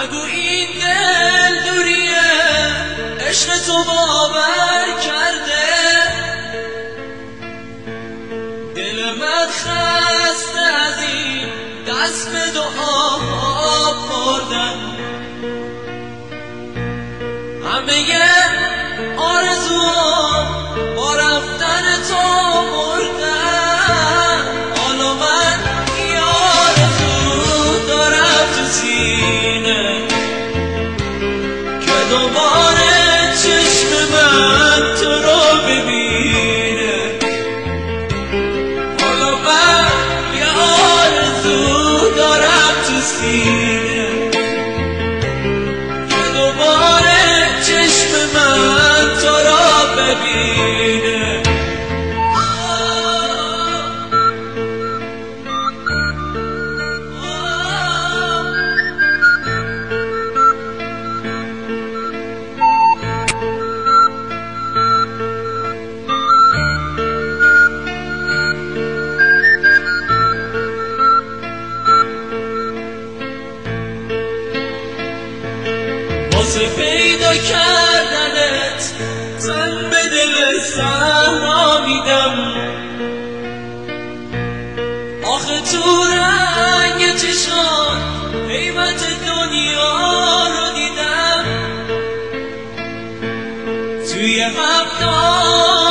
نگو این دل دوریه، عشق تو باور کرده. دل من خسته از این دست به دعا بردن، همه آرزوام با رفتن تو مردن. حالا من یه آرزو دارم تو سینه که دوباره چشم من تو رو ببینه. حالا من یه آرزو دارم تو سینه که دوباره چشم من تو رو ببینه. واسه پیدا کردنت تن به دل صحرا میدم. آخه تو رنگ چشان قیمت دنیا رو دیدم. توی هفت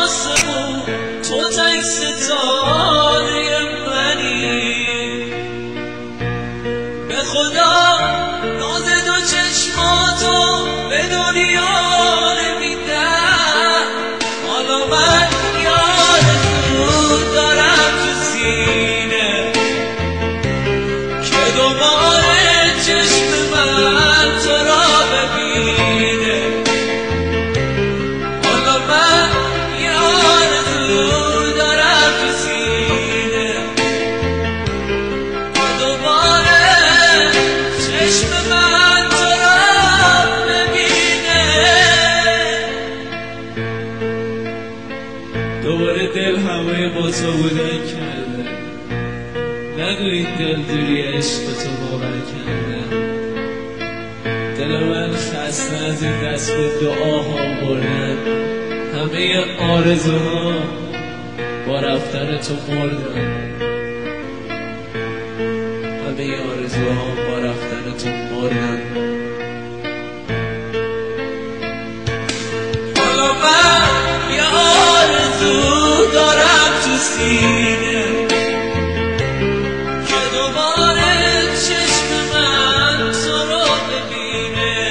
آسمون تو تک ستاره منی. به خدا ناز دو چشماتو به دنیا نمیدم. حالا من یه آرزو دارم تو سینه که دوباره چشم من تو را ببینه. حالا من یه آرزو دارم تو سینه که دوباره چشم من تو را ببینه. دوباره دل همه با تو بودن کرده. نگو این دل دوری عشق تو باور کرده. دل من خسته از این دست به دعاها بردن. همه آرزوها با رفتن تو مردن. همه آرزوها با رفتن تو مردن. حالا من یه آرزو دارم تو سینه که دوباره چشم من تو رو ببینه.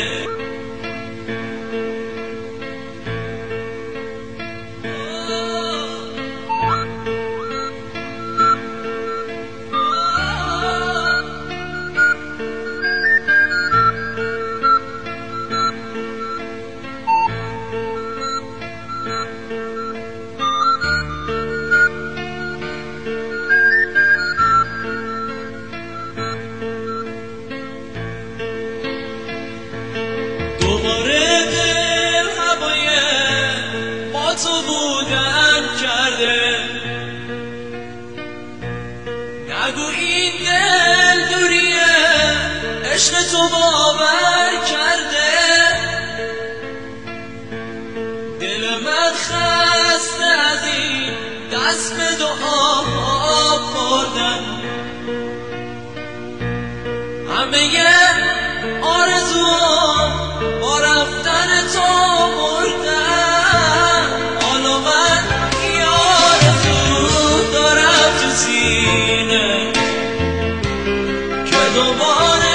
دوباره دل هوای با تو بودن کرده. نگو این دل دوریه، عشق تو باور کرده. دل من خسته از این دست به دعا بردن، همه آرزوام با رفتن تو مردن. حالا من یه آرزو دارم تو سینه که دوباره